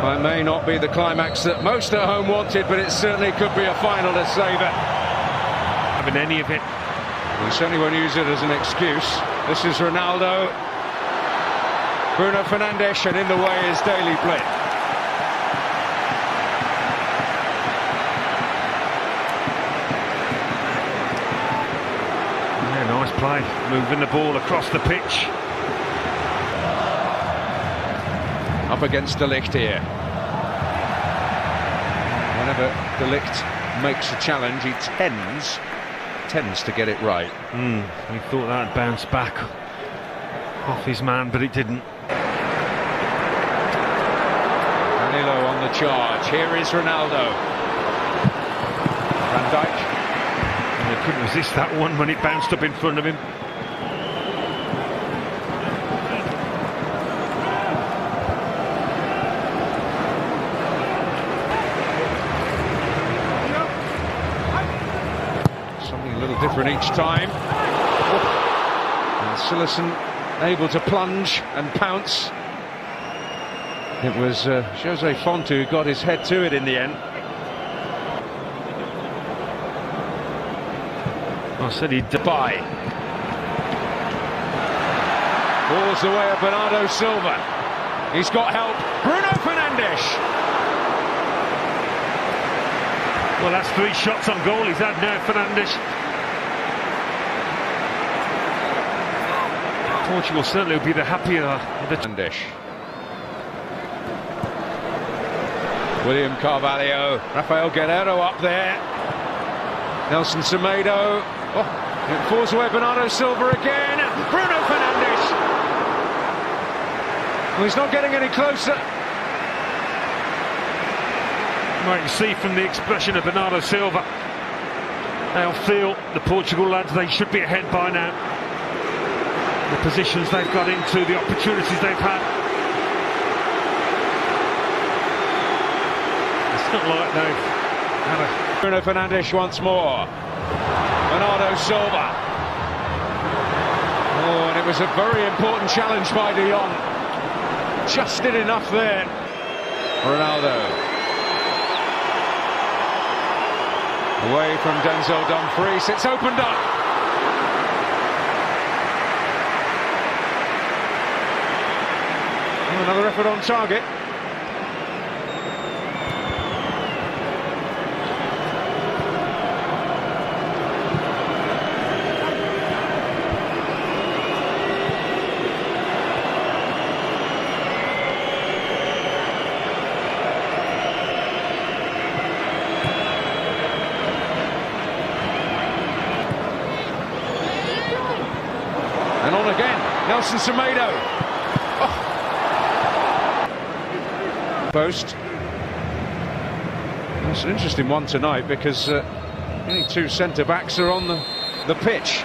Well, it may not be the climax that most at home wanted, but it certainly could be a final to savour. Having any of it. We certainly won't use it as an excuse. This is Ronaldo. Bruno Fernandes, and in the way is Daily Blind. Yeah, nice play, moving the ball across the pitch. Up against De Ligt here. Whenever De Ligt makes a challenge, he tends to get it right. He thought that'd bounce back off his man, but it didn't. Danilo on the charge. Here is Ronaldo. Van Dijk. And he couldn't resist that one when it bounced up in front of him. Something a little different each time. And Sillerson able to plunge and pounce. It was Jose Fonte who got his head to it in the end. I said he'd By. Balls the way of Bernardo Silva. He's got help. Bruno Fernandes. Well, that's 3 shots on goal he's had now, Fernandes. Portugal certainly will be the happier of the Fernandes. William Carvalho, Rafael Guerreiro up there. Nelson Semedo. Oh, it falls away. Bernardo Silva again. Bruno Fernandes. Well, he's not getting any closer. Well, you see from the expression of Bernardo Silva, they'll feel, the Portugal lads, they should be ahead by now. The positions they've got into, the opportunities they've had. It's not like they've had a... Bruno Fernandes once more. Bernardo Silva. Oh, and it was a very important challenge by De Jong. Just did enough there. Ronaldo. Away from Denzel Dumfries. It's opened up. Another effort on target. And on again, Nelson Semedo. Oh. Post. That's an interesting one tonight because only 2 centre-backs are on the pitch.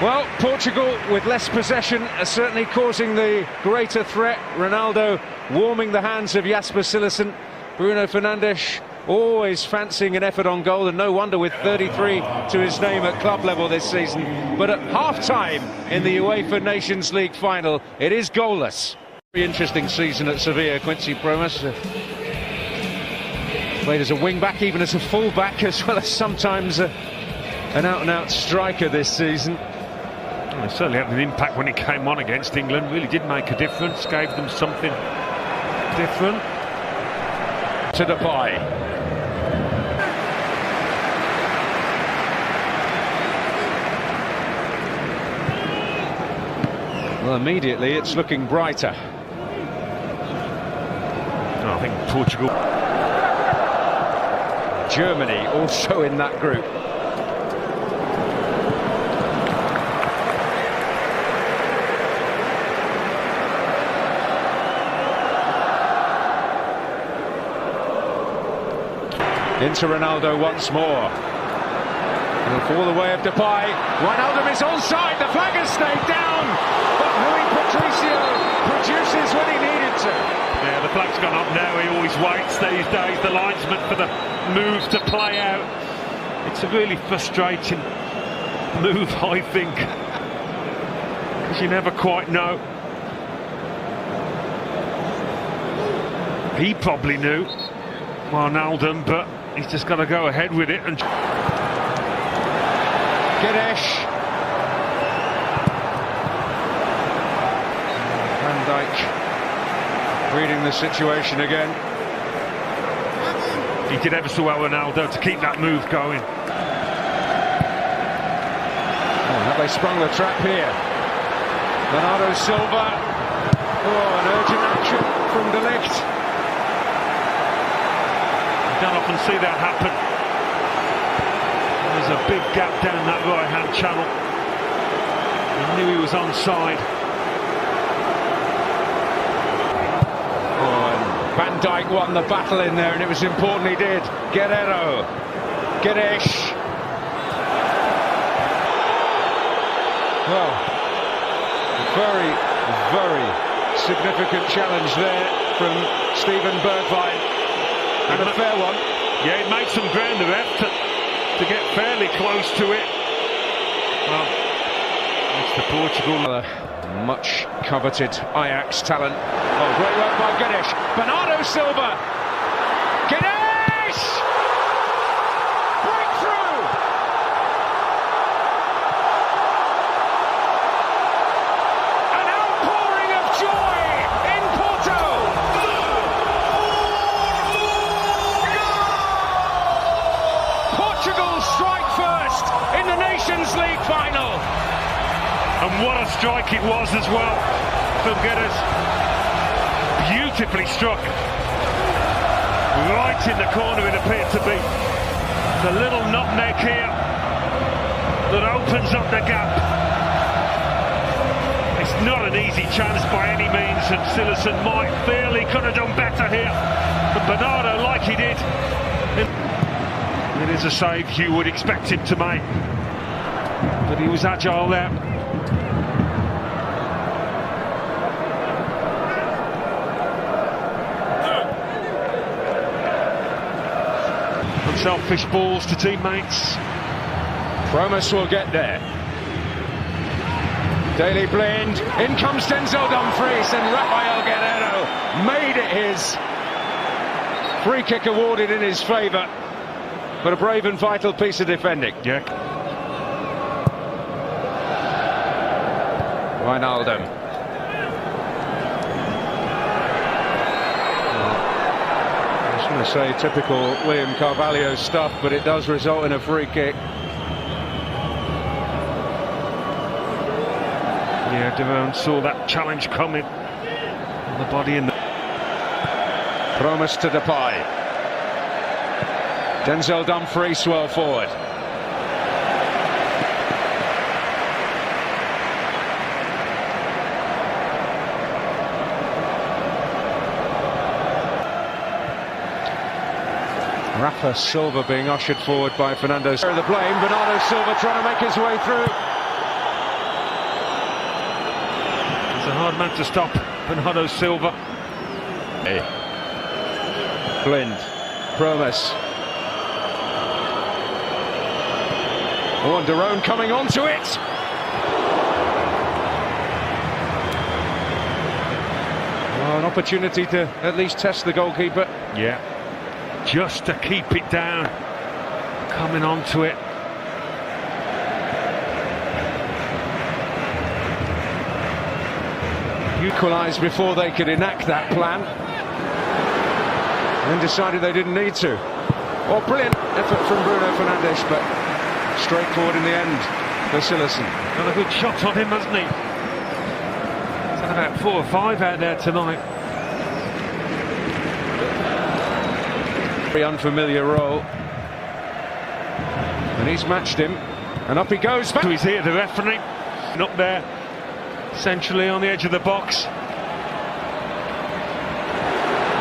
Well, Portugal with less possession are certainly causing the greater threat. Ronaldo warming the hands of Jasper Sillerson. Bruno Fernandes always fancying an effort on goal, and no wonder with 33 to his name at club level this season. But at half-time in the UEFA Nations League final, it is goalless. Very interesting season at Sevilla, Quincy Promes. Played as a wing-back, even as a full-back, as well as sometimes an out-and-out striker this season. Well, it certainly had an impact when he came on against England. Really did make a difference, gave them something different. To Depay. Well, immediately it's looking brighter. I think Portugal. Germany also in that group. Into Ronaldo once more. He'll fall the way of Depay. Ronaldo is onside. The flag has stayed down. But Rui Patricio produces when he needed to. Yeah, the flag's gone up now. He always waits these days, the linesman, for the move to play out. It's a really frustrating move, I think, because you never quite know. He probably knew, Ronaldo, but he's just got to go ahead with it. And Ganesh. Van Dijk reading the situation again. He did ever so well, Ronaldo, to keep that move going. Oh, have they sprung the trap here? Bernardo Silva. Oh, an urgent action from De Ligt. You don't often see that happen. There's a big gap down that right-hand channel. He knew he was onside. Oh, and Van Dijk won the battle in there, and it was important he did. Guerrero. Ganesh. Well, very, very significant challenge there from Steven Bergwijn, and a fair one. Yeah, it made some ground, the ref, to get fairly close to it. Well, it's the Portugal. Much coveted Ajax talent. Oh, great work by Ganesh. Bernardo Silva. Ganesh! Breakthrough! An outpouring of joy in Porto! Portugal strike first in the Nations League final. And what a strike it was as well from Guedes. Beautifully struck. Right in the corner it appeared to be. The little nutmeg here that opens up the gap. It's not an easy chance by any means, and Sillerson might feel he could have done better here. But Bernardo, like he did, it is a save you would expect him to make. But he was agile there. Unselfish balls to teammates. Promise will get there. Daily Blind. In comes Denzel Dumfries, and Rafael Guerrero made it his. Free kick awarded in his favour, but a brave and vital piece of defending. Yeah. Wijnaldum. I was going to say typical William Carvalho stuff, but it does result in a free kick. Yeah, Devon saw that challenge coming. The body in the... Promise to Depay. Denzel Dumfries well forward. Rafa Silva being ushered forward by Fernando. The blame, Bernardo Silva trying to make his way through. It's a hard man to stop, Bernardo Silva. Hey. Blind, Promise. Oh, and Daron coming onto it. Oh, an opportunity to at least test the goalkeeper. Yeah, just to keep it down, coming onto it. Equalised before they could enact that plan, and then decided they didn't need to. Oh, brilliant effort from Bruno Fernandes, but straightforward in the end for Sillerson. Got a good shot on him, hasn't he? He's had about 4 or 5 out there tonight. Very unfamiliar role, and he's matched him, and up he goes. So he's here, the referee, and up there, centrally on the edge of the box.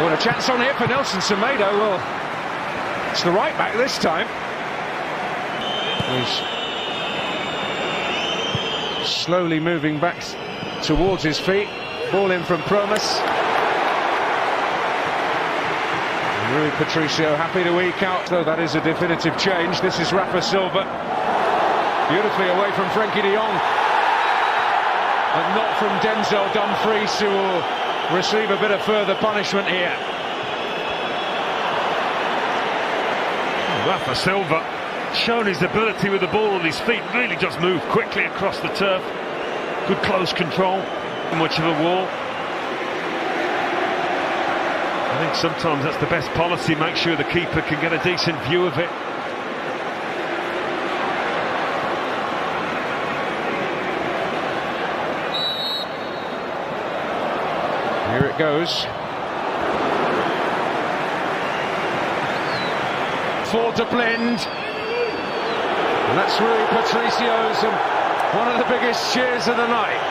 What a chance on here for Nelson Semedo. Well, it's the right back this time. He's slowly moving back towards his feet. Ball in from Promise. Rui Patricio happy to eke out, though that is a definitive change. This is Rafa Silva. Beautifully away from Frenkie de Jong. And not from Denzel Dumfries, who will receive a bit of further punishment here. Rafael Silva shown his ability with the ball on his feet, really just moved quickly across the turf. Good close control, much of a wall. I think sometimes that's the best policy, make sure the keeper can get a decent view of it. Here it goes. For to blend. And that's Rui Patricio's and one of the biggest cheers of the night.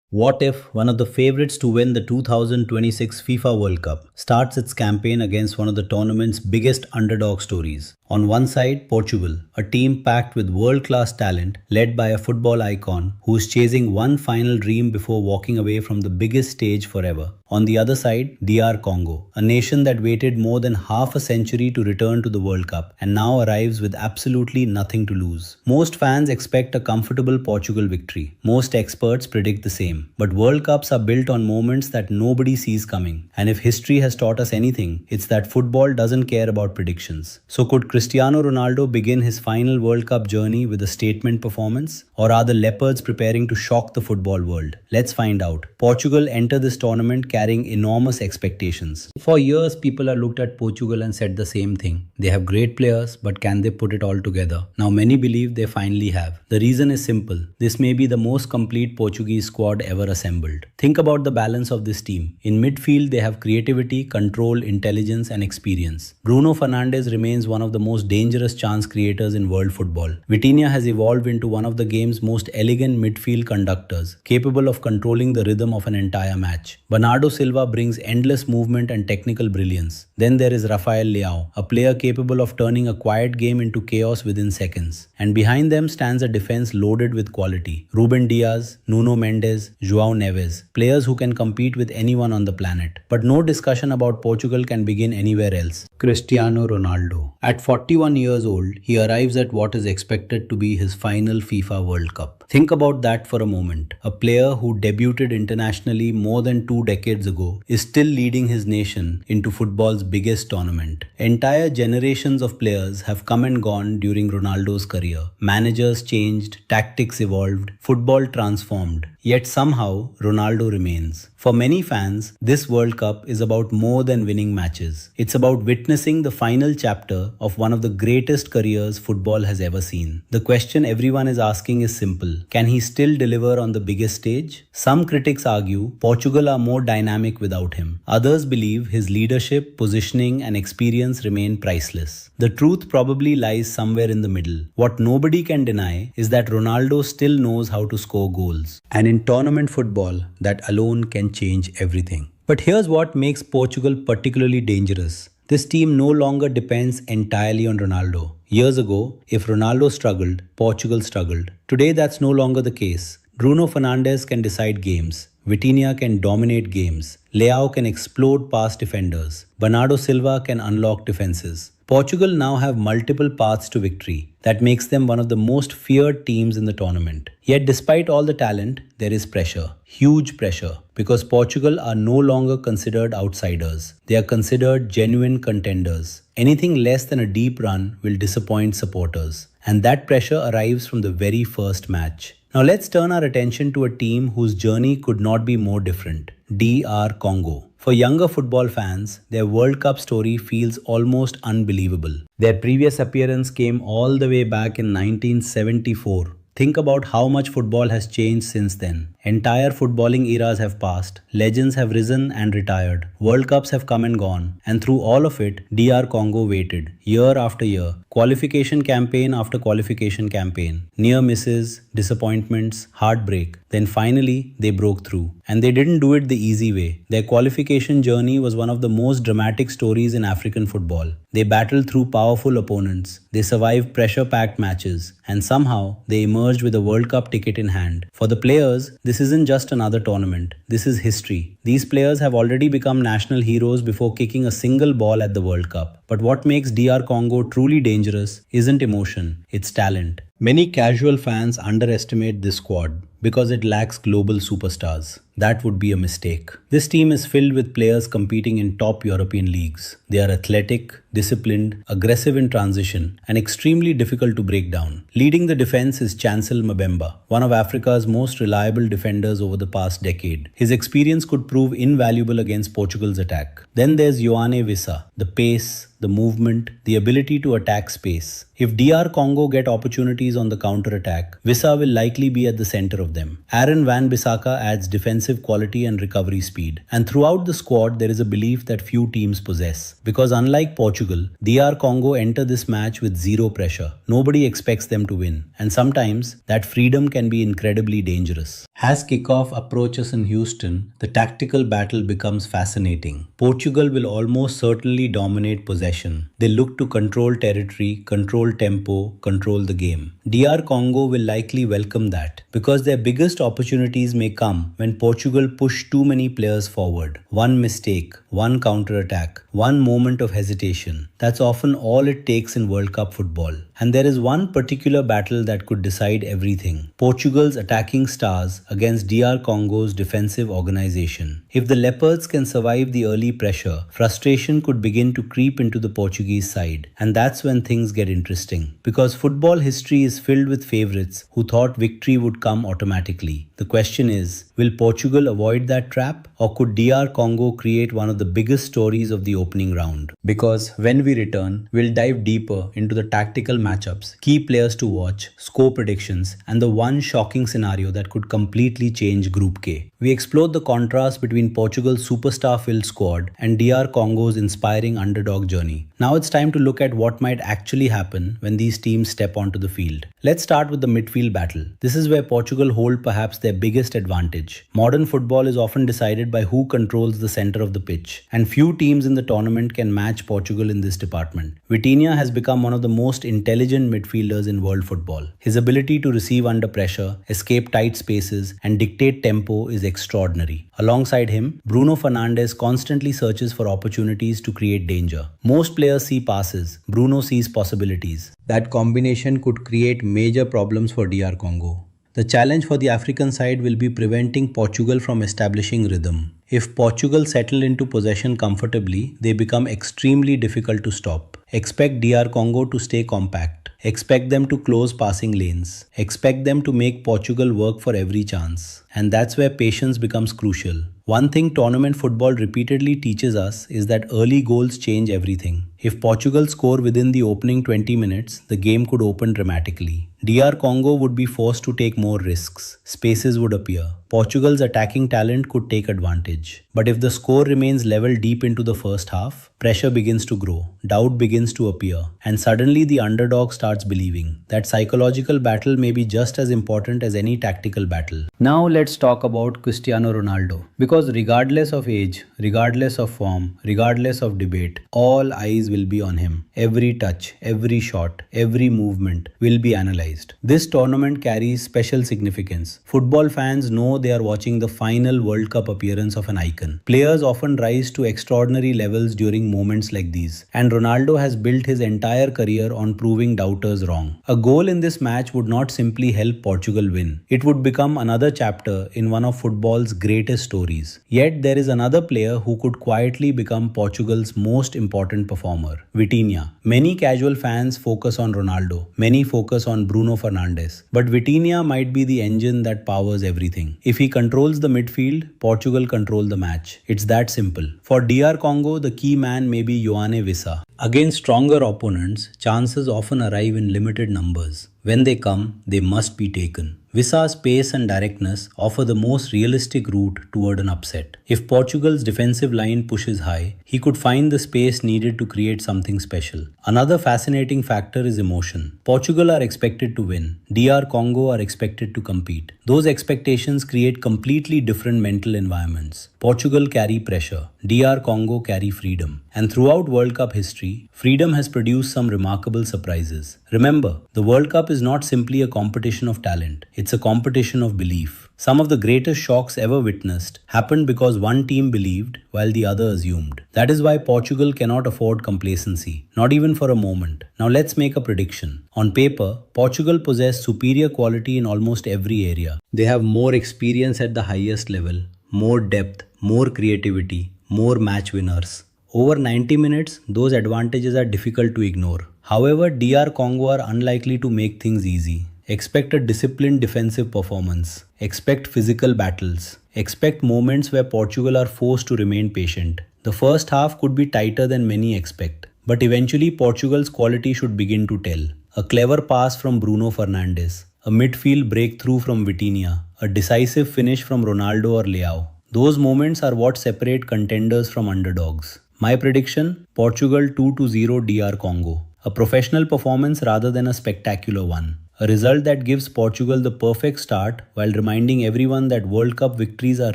What if one of the favourites to win the 2026 FIFA World Cup starts its campaign against one of the tournament's biggest underdog stories? On one side, Portugal, a team packed with world-class talent led by a football icon who's chasing one final dream before walking away from the biggest stage forever. On the other side, DR Congo, a nation that waited more than half a century to return to the World Cup and now arrives with absolutely nothing to lose. Most fans expect a comfortable Portugal victory. Most experts predict the same. But World Cups are built on moments that nobody sees coming. And if history has taught us anything, it's that football doesn't care about predictions. So could Cristiano Ronaldo begin his final World Cup journey with a statement performance? Or are the Leopards preparing to shock the football world? Let's find out. Portugal enter this tournament carrying enormous expectations. For years, people have looked at Portugal and said the same thing. They have great players, but can they put it all together? Now many believe they finally have. The reason is simple. This may be the most complete Portuguese squad ever assembled. Think about the balance of this team. In midfield, they have creativity, control, intelligence, and experience. Bruno Fernandes remains one of the most dangerous chance creators in world football. Vitinha has evolved into one of the game's most elegant midfield conductors, capable of controlling the rhythm of an entire match. Bernardo Silva brings endless movement and technical brilliance. Then there is Rafael Leão, a player capable of turning a quiet game into chaos within seconds. And behind them stands a defense loaded with quality. Ruben Dias, Nuno Mendes, João Neves, players who can compete with anyone on the planet. But no discussion about Portugal can begin anywhere else. Cristiano Ronaldo. At 41 years old, he arrives at what is expected to be his final FIFA World Cup. Think about that for a moment. A player who debuted internationally more than 2 decades ago is still leading his nation into football's biggest tournament. Entire generations of players have come and gone during Ronaldo's career. Managers changed, tactics evolved, football transformed. Yet somehow, Ronaldo remains. For many fans, this World Cup is about more than winning matches. It's about witnessing the final chapter of one of the greatest careers football has ever seen. The question everyone is asking is simple. Can he still deliver on the biggest stage? Some critics argue Portugal are more dynamic without him. Others believe his leadership, positioning, and experience remain priceless. The truth probably lies somewhere in the middle. What nobody can deny is that Ronaldo still knows how to score goals. And in tournament football, that alone can change everything. But here's what makes Portugal particularly dangerous. This team no longer depends entirely on Ronaldo. Years ago, if Ronaldo struggled, Portugal struggled. Today, that's no longer the case. Bruno Fernandes can decide games. Vitinha can dominate games. Leão can explode past defenders. Bernardo Silva can unlock defenses. Portugal now have multiple paths to victory. That makes them one of the most feared teams in the tournament. Yet despite all the talent, there is pressure. Huge pressure. Because Portugal are no longer considered outsiders. They are considered genuine contenders. Anything less than a deep run will disappoint supporters. And that pressure arrives from the very first match. Now let's turn our attention to a team whose journey could not be more different. DR Congo. For younger football fans, their World Cup story feels almost unbelievable. Their previous appearance came all the way back in 1974. Think about how much football has changed since then. Entire footballing eras have passed, legends have risen and retired, World Cups have come and gone, and through all of it, DR Congo waited, year after year, qualification campaign after qualification campaign, near misses, disappointments, heartbreak. Then finally, they broke through. And they didn't do it the easy way. Their qualification journey was one of the most dramatic stories in African football. They battled through powerful opponents, they survived pressure-packed matches, and somehow they emerged with a World Cup ticket in hand. For the players, this isn't just another tournament. This is history. These players have already become national heroes before kicking a single ball at the World Cup. But what makes DR Congo truly dangerous isn't emotion, it's talent. Many casual fans underestimate this squad because it lacks global superstars. That would be a mistake. This team is filled with players competing in top European leagues. They are athletic, disciplined, aggressive in transition, and extremely difficult to break down. Leading the defense is Chancel Mbemba, one of Africa's most reliable defenders over the past decade. His experience could prove invaluable against Portugal's attack. Then there's Yoane Wissa, the pace, the movement, the ability to attack space. If DR Congo get opportunities on the counter-attack, Wissa will likely be at the center of them. Aaron Van Bissaka adds defensive quality and recovery speed. And throughout the squad, there is a belief that few teams possess. Because unlike Portugal, DR Congo enter this match with zero pressure. Nobody expects them to win. And sometimes, that freedom can be incredibly dangerous. As kickoff approaches in Houston, the tactical battle becomes fascinating. Portugal will almost certainly dominate possession. They look to control territory, control tempo, control the game. DR Congo will likely welcome that because their biggest opportunities may come when Portugal push too many players forward. One mistake, one counter-attack, one moment of hesitation. That's often all it takes in World Cup football. And there is one particular battle that could decide everything. Portugal's attacking stars against DR Congo's defensive organization. If the Leopards can survive the early pressure, frustration could begin to creep into the Portuguese side. And that's when things get interesting. Because football history is filled with favorites who thought victory would come automatically. The question is, will Portugal avoid that trap? Or could DR Congo create one of the biggest stories of the opening round? Because when we return, we'll dive deeper into the tactical matchups, key players to watch, score predictions, and the one shocking scenario that could completely change Group K. We explored the contrast between Portugal's superstar-filled squad and DR Congo's inspiring underdog journey. Now it's time to look at what might actually happen when these teams step onto the field. Let's start with the midfield battle. This is where Portugal hold perhaps their biggest advantage. Modern football is often decided by who controls the center of the pitch, and few teams in the tournament can match Portugal in this department. Vitinha has become one of the most intelligent midfielders in world football. His ability to receive under pressure, escape tight spaces, and dictate tempo is extraordinary. Alongside him, Bruno Fernandes constantly searches for opportunities to create danger. Most players see passes, Bruno sees possibilities. That combination could create major problems for DR Congo. The challenge for the African side will be preventing Portugal from establishing rhythm. If Portugal settle into possession comfortably, they become extremely difficult to stop. Expect DR Congo to stay compact. Expect them to close passing lanes. Expect them to make Portugal work for every chance. And that's where patience becomes crucial. One thing tournament football repeatedly teaches us is that early goals change everything. If Portugal score within the opening 20 minutes, the game could open dramatically. DR Congo would be forced to take more risks. Spaces would appear. Portugal's attacking talent could take advantage. But if the score remains level deep into the first half, pressure begins to grow, doubt begins to appear, and suddenly the underdog starts believing. That psychological battle may be just as important as any tactical battle. Now let's talk about Cristiano Ronaldo. Because regardless of age, regardless of form, regardless of debate, all eyes will be on him. Every touch, every shot, every movement will be analyzed. This tournament carries special significance. Football fans know they are watching the final World Cup appearance of an icon. Players often rise to extraordinary levels during moments like these, and Ronaldo has built his entire career on proving doubters wrong. A goal in this match would not simply help Portugal win. It would become another chapter in one of football's greatest stories. Yet there is another player who could quietly become Portugal's most important performer, Vitinha. Many casual fans focus on Ronaldo. Many focus on Bruno Fernandes. But Vitinha might be the engine that powers everything. If he controls the midfield, Portugal control the match. It's that simple. For DR Congo, the key man may be Yoane Wissa. Against stronger opponents, chances often arrive in limited numbers. When they come, they must be taken. Vissa's pace and directness offer the most realistic route toward an upset. If Portugal's defensive line pushes high, he could find the space needed to create something special. Another fascinating factor is emotion. Portugal are expected to win. DR Congo are expected to compete. Those expectations create completely different mental environments. Portugal carry pressure. DR Congo carry freedom. And throughout World Cup history, freedom has produced some remarkable surprises. Remember, the World Cup is not simply a competition of talent. It's a competition of belief. Some of the greatest shocks ever witnessed happened because one team believed while the other assumed. That is why Portugal cannot afford complacency, not even for a moment. Now let's make a prediction. On paper, Portugal possess superior quality in almost every area. They have more experience at the highest level, more depth, more creativity, more match winners. Over 90 minutes, those advantages are difficult to ignore. However, DR Congo are unlikely to make things easy. Expect a disciplined defensive performance. Expect physical battles. Expect moments where Portugal are forced to remain patient. The first half could be tighter than many expect, but eventually Portugal's quality should begin to tell. A clever pass from Bruno Fernandes, a midfield breakthrough from Vitinha, a decisive finish from Ronaldo or Leão. Those moments are what separate contenders from underdogs. My prediction, Portugal 2-0 DR Congo. A professional performance rather than a spectacular one. A result that gives Portugal the perfect start while reminding everyone that World Cup victories are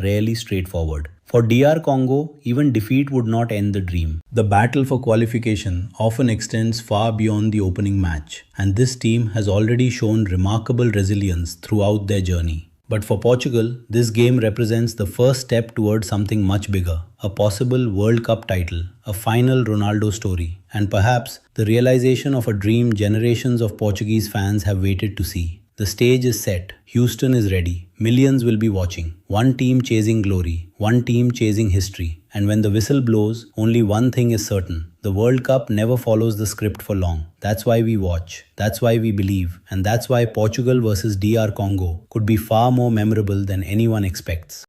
rarely straightforward. For DR Congo, even defeat would not end the dream. The battle for qualification often extends far beyond the opening match, and this team has already shown remarkable resilience throughout their journey. But for Portugal, this game represents the first step towards something much bigger, a possible World Cup title, a final Ronaldo story, and perhaps the realization of a dream generations of Portuguese fans have waited to see. The stage is set, Houston is ready, millions will be watching, one team chasing glory, one team chasing history, and when the whistle blows, only one thing is certain. The World Cup never follows the script for long. That's why we watch, that's why we believe, and that's why Portugal versus DR Congo could be far more memorable than anyone expects.